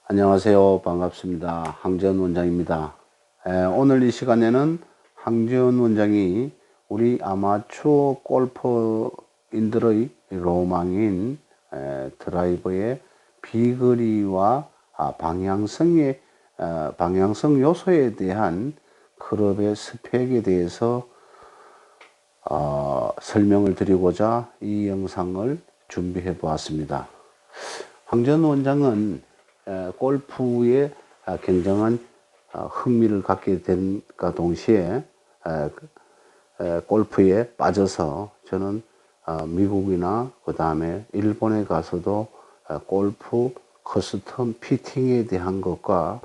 안녕하세요. 반갑습니다. 황재원 원장입니다. 오늘 이 시간에는 황재원 원장이 우리 아마추어 골퍼인들의 로망인 드라이버의 비거리와 방향성 요소에 대한 클럽의 스펙에 대해서 설명을 드리고자 이 영상을 준비해 보았습니다. 황재원 원장은 골프에 굉장한 흥미를 갖게 된과 동시에 골프에 빠져서 저는 미국이나 그 다음에 일본에 가서도 골프 커스텀 피팅에 대한 것과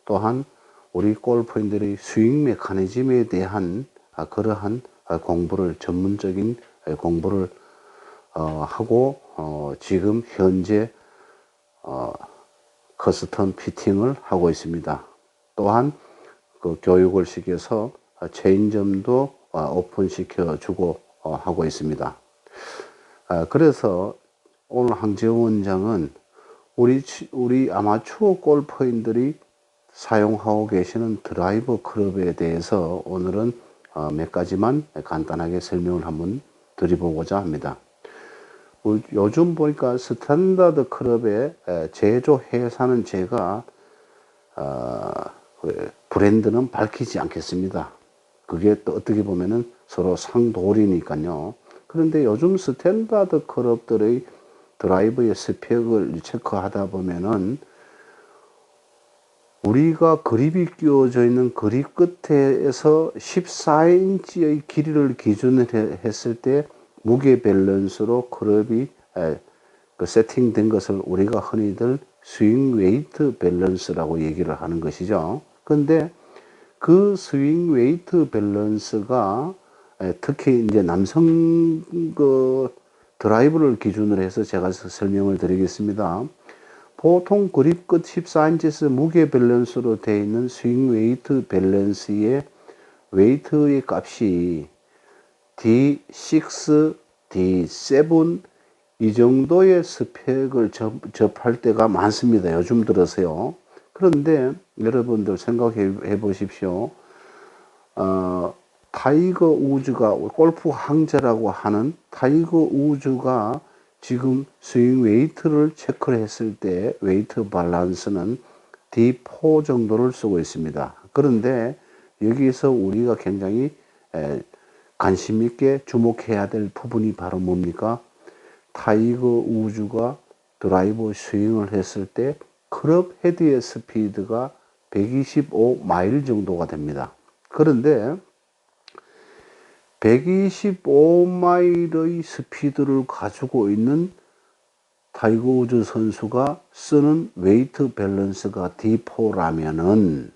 또한 우리 골프인들의 스윙 메커니즘에 대한 그러한 공부를 전문적인 공부를 하고 지금 현재 커스텀 피팅을 하고 있습니다. 또한 그 교육을 시켜서 체인점도 오픈시켜 주고 하고 있습니다. 그래서 오늘 황재원 원장은 우리 아마추어 골퍼인들이 사용하고 계시는 드라이버 클럽에 대해서 오늘은 몇 가지만 간단하게 설명을 한번 드려보고자 합니다. 요즘 보니까 스탠다드 클럽의 제조 회사는 제가 브랜드는 밝히지 않겠습니다. 그게 또 어떻게 보면은 서로 상도리니까요. 그런데 요즘 스탠다드 클럽들의 드라이버의 스펙을 체크하다 보면은 우리가 그립이 끼워져 있는 그립 끝에서 14인치의 길이를 기준으로 했을 때 무게 밸런스로 클럽이 세팅된 것을 우리가 흔히들 스윙 웨이트 밸런스라고 얘기를 하는 것이죠. 그런데 그 스윙 웨이트 밸런스가 특히 이제 남성 그 드라이브를 기준으로 해서 제가 설명을 드리겠습니다. 보통 그립 끝 14인치에서 무게 밸런스로 되어 있는 스윙 웨이트 밸런스의 웨이트의 값이 D6, D7 이 정도의 스펙을 접할 때가 많습니다. 요즘 들어서요. 그런데 여러분들 생각해 보십시오. 타이거 우즈가 골프 황제라고 하는 타이거 우즈가 지금 스윙 웨이트를 체크를 했을 때 웨이트 밸런스는 D4 정도를 쓰고 있습니다. 그런데 여기서 우리가 굉장히 관심 있게 주목해야 될 부분이 바로 뭡니까? 타이거 우즈가 드라이버 스윙을 했을 때 클럽 헤드의 스피드가 125마일 정도가 됩니다. 그런데 125마일의 스피드를 가지고 있는 타이거 우즈 선수가 쓰는 웨이트 밸런스가 D4라면은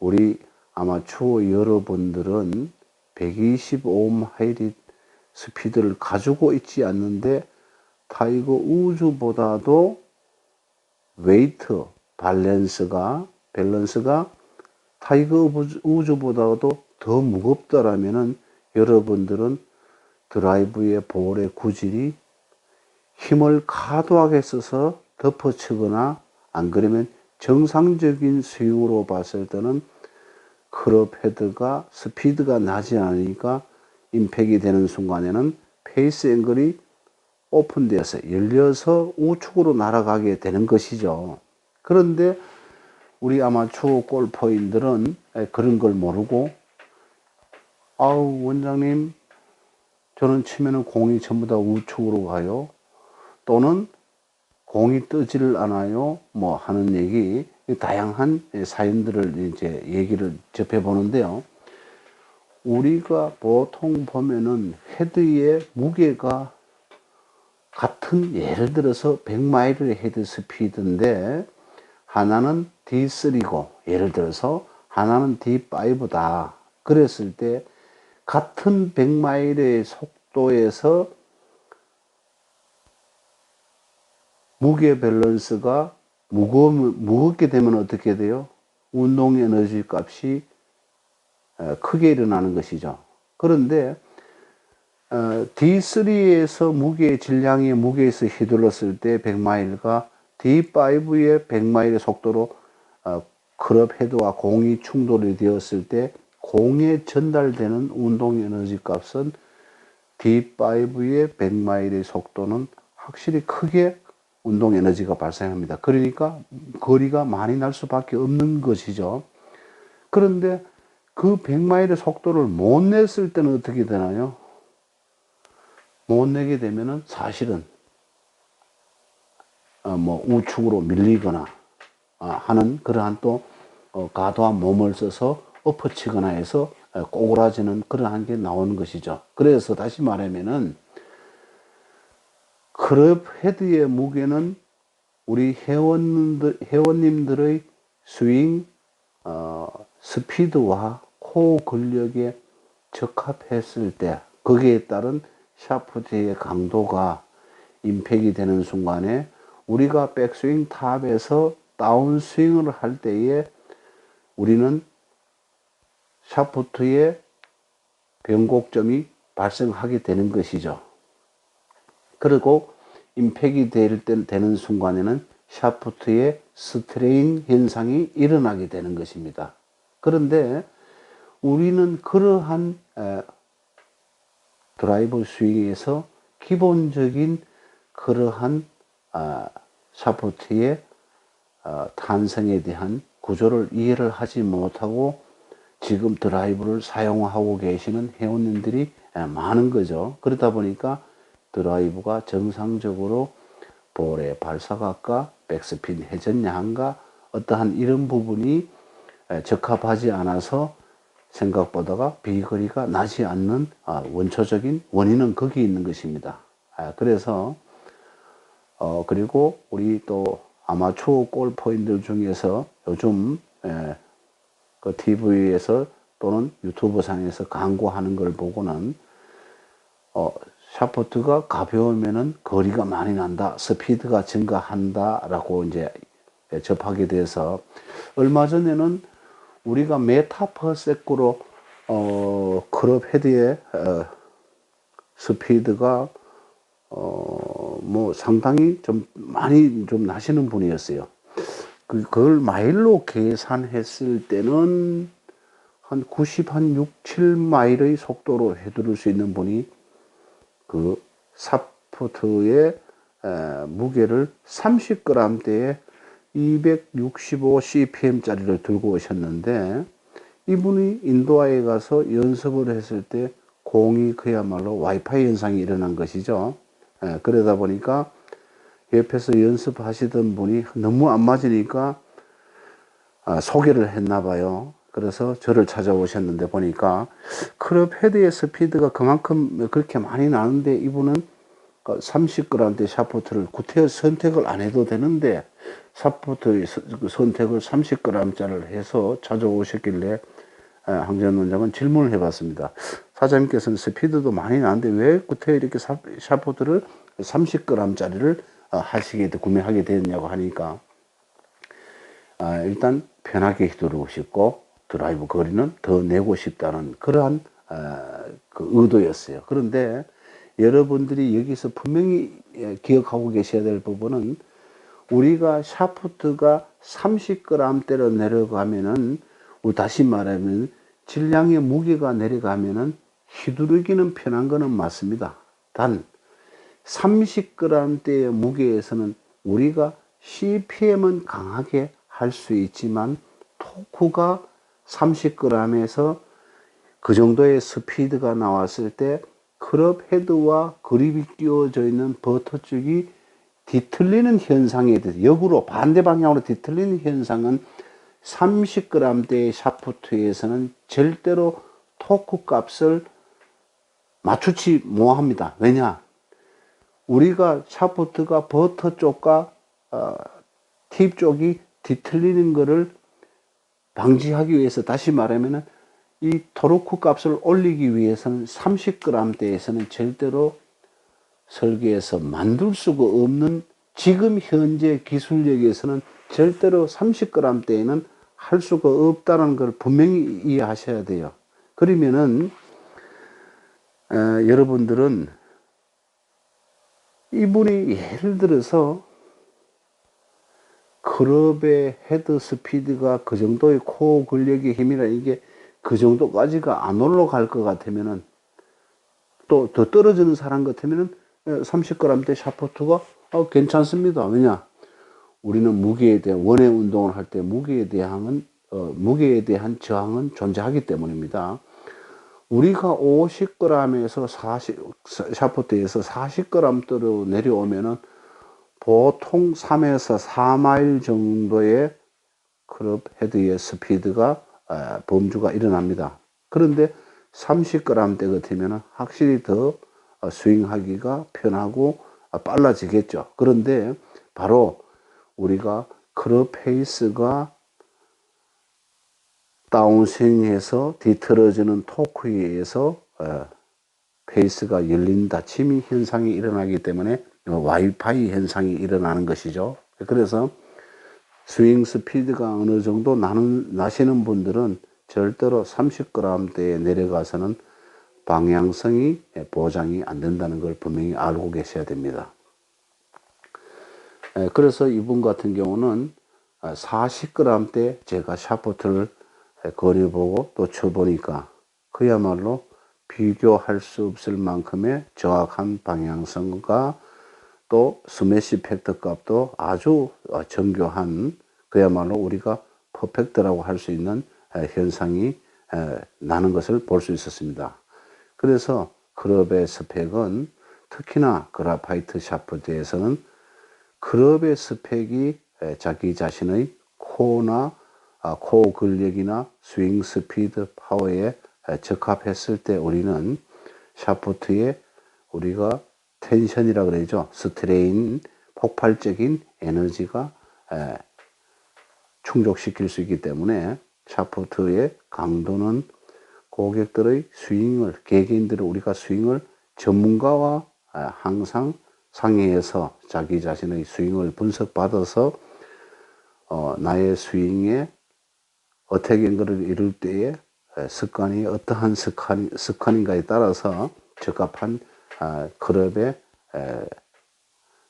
우리 아마추어 여러분들은 125마일의 스피드를 가지고 있지 않는데 타이거 우즈보다도 웨이트 밸런스가 타이거 우즈보다도 더 무겁다라면은 여러분들은 드라이브의 볼의 구질이 힘을 과도하게 써서 덮어치거나 안 그러면 정상적인 스윙으로 봤을 때는 클럽 헤드가 스피드가 나지 않으니까 임팩이 되는 순간에는 페이스 앵글이 오픈되어서 열려서 우측으로 날아가게 되는 것이죠. 그런데 우리 아마추어 골퍼인들은 그런 걸 모르고 아우 원장님 저는 치면은 공이 전부 다 우측으로 가요. 또는 공이 뜨지를 않아요. 뭐 하는 얘기 다양한 사연들을 이제 얘기를 접해 보는데요. 우리가 보통 보면은 헤드의 무게가 같은 예를 들어서 100마일의 헤드 스피드인데 하나는 D3고 예를 들어서 하나는 D5다. 그랬을 때 같은 100마일의 속도에서 무게 밸런스가 무겁게 되면 어떻게 돼요? 운동 에너지 값이 크게 일어나는 것이죠. 그런데 D3에서 질량의 무게에서 휘둘렀을 때 100마일과 D5의 100마일의 속도로 클럽 헤드와 공이 충돌이 되었을 때 공에 전달되는 운동 에너지 값은 D5의 100마일의 속도는 확실히 크게 운동 에너지가 발생합니다. 그러니까 거리가 많이 날 수밖에 없는 것이죠. 그런데 그 100마일의 속도를 못 냈을 때는 어떻게 되나요? 못 내게 되면은 사실은 뭐 우측으로 밀리거나 하는 그러한 또 과도한 몸을 써서 엎어치거나 해서 꼬그라지는 그러한 게 나오는 것이죠. 그래서 다시 말하면은 클럽 헤드의 무게는 우리 회원님들의 스윙 스피드와 코어 근력에 적합했을 때 거기에 따른 샤프트의 강도가 임팩이 되는 순간에 우리가 백스윙 탑에서 다운스윙을 할 때에 우리는 샤프트의 변곡점이 발생하게 되는 것이죠. 그리고 임팩이 되는 순간에는 샤프트의 스트레인 현상이 일어나게 되는 것입니다. 그런데 우리는 그러한 드라이버 스윙에서 기본적인 그러한 샤프트의 탄성에 대한 구조를 이해를 하지 못하고 지금 드라이브를 사용하고 계시는 회원님들이 많은 거죠. 그러다 보니까 드라이브가 정상적으로 볼의 발사각과 백스핀 회전량과 어떠한 이런 부분이 적합하지 않아서 생각보다가 비거리가 나지 않는 원초적인 원인은 거기 있는 것입니다. 그래서 그리고 우리 또 아마추어 골퍼인들 중에서 요즘 그 TV에서 또는 유튜브 상에서 광고하는 걸 보고는 샤프트가 가벼우면은 거리가 많이 난다, 스피드가 증가한다 라고 이제 접하게 돼서 얼마 전에는 우리가 메타퍼세크로 클럽 헤드의 스피드가 뭐 상당히 좀 많이 좀 나시는 분이었어요. 그걸 마일로 계산했을 때는 한 6, 7마일의 속도로 해두를 수 있는 분이 그 샤프트의 무게를 30g대에 265cpm 짜리를 들고 오셨는데 이분이 인도아에 가서 연습을 했을 때 공이 그야말로 와이파이 현상이 일어난 것이죠. 그러다 보니까 옆에서 연습하시던 분이 너무 안 맞으니까 소개를 했나 봐요. 그래서 저를 찾아오셨는데 보니까 클럽 헤드의 스피드가 그만큼 그렇게 많이 나는데 이분은 30g대 샤프트를 구태여 선택을 안 해도 되는데 샤프트 선택을 30g짜리를 해서 찾아오셨길래 황전 원장은 질문을 해봤습니다. 사장님께서는 스피드도 많이 나는데 왜 구태여 이렇게 샤프트를 30g짜리를 구매하게 됐냐고 하니까 일단 편하게 휘두르고 싶고 드라이브 거리는 더 내고 싶다는 그러한 그 의도였어요. 그런데 여러분들이 여기서 분명히 기억하고 계셔야 될 부분은 우리가 샤프트가 30g대로 내려가면은 다시 말하면 질량의 무게가 내려가면은 휘두르기는 편한 거는 맞습니다. 단 30g대의 무게에서는 우리가 CPM은 강하게 할 수 있지만 토크가 30g에서 그 정도의 스피드가 나왔을 때 클럽 헤드와 그립이 끼워져 있는 버터 쪽이 뒤틀리는 현상에 대해서 역으로 반대 방향으로 뒤틀리는 현상은 30g대의 샤프트에서는 절대로 토크 값을 맞추지 못합니다. 왜냐? 우리가 샤프트가 버터 쪽과 팁 쪽이 뒤틀리는 것을 방지하기 위해서 다시 말하면 이 토르크 값을 올리기 위해서는 30g대에서는 절대로 설계에서 만들 수가 없는 지금 현재 기술력에서는 절대로 30g대에는 할 수가 없다는 걸 분명히 이해하셔야 돼요. 그러면은 여러분들은 이분이 예를 들어서 클럽의 헤드 스피드가 그 정도의 코어 근력의 힘이라 이게 그 정도까지가 안 올라갈 것 같으면은 또 더 떨어지는 사람 같으면은 30g대 샤프트가 괜찮습니다. 왜냐? 우리는 무게에 대한 원의 운동을 할 때 무게에 대한 저항은 존재하기 때문입니다. 우리가 50g에서 샤프트에서 40g대로 내려오면은 보통 3에서 4마일 정도의 클럽 헤드의 스피드가 범주가 일어납니다. 그런데 30g대 같으면 확실히 더 스윙하기가 편하고 빨라지겠죠. 그런데 바로 우리가 클럽 페이스가 다운스윙에서 뒤틀어지는 토크에 의해서 페이스가 열린 닫힘이 현상이 일어나기 때문에 와이파이 현상이 일어나는 것이죠. 그래서 스윙 스피드가 어느 정도 나시는 분들은 절대로 30g대에 내려가서는 방향성이 보장이 안 된다는 걸 분명히 알고 계셔야 됩니다. 그래서 이분 같은 경우는 40g대 제가 샤프트를 거려보고 또 쳐보니까 그야말로 비교할 수 없을 만큼의 정확한 방향성과 또 스매시 팩터 값도 아주 정교한 그야말로 우리가 퍼펙트라고 할 수 있는 현상이 나는 것을 볼 수 있었습니다. 그래서 클럽의 스펙은 특히나 그라파이트 샤프트에서는 클럽의 스펙이 자기 자신의 코어나 코어 근력이나 스윙 스피드 파워에 적합했을 때 우리는 샤프트에 우리가 텐션이라 그러죠. 스트레인, 폭발적인 에너지가 충족시킬 수 있기 때문에 샤프트의 강도는 고객들의 스윙을, 개개인들의 우리가 스윙을 전문가와 항상 상의해서 자기 자신의 스윙을 분석받아서 나의 스윙에 어택 앵글을 이룰 때에 습관이 어떠한 습관인가에 따라서 적합한 클럽에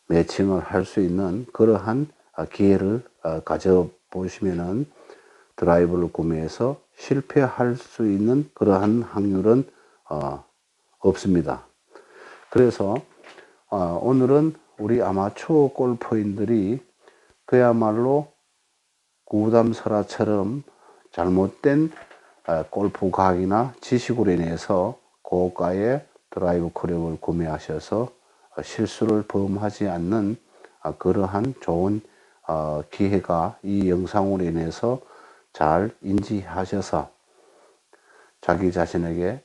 매칭을 할 수 있는 그러한 기회를 가져보시면은 드라이버를 구매해서 실패할 수 있는 그러한 확률은 없습니다. 그래서 오늘은 우리 아마추어 골퍼인들이 그야말로 구담설화처럼 잘못된 골프 과학이나 지식으로 인해서 고가의 드라이브 클럽을 구매하셔서 실수를 범하지 않는 그러한 좋은 기회가 이 영상으로 인해서 잘 인지하셔서 자기 자신에게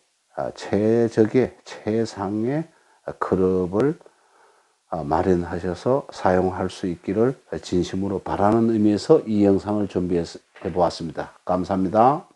최상의 클럽을 마련하셔서 사용할 수 있기를 진심으로 바라는 의미에서 이 영상을 준비해 보았습니다. 감사합니다.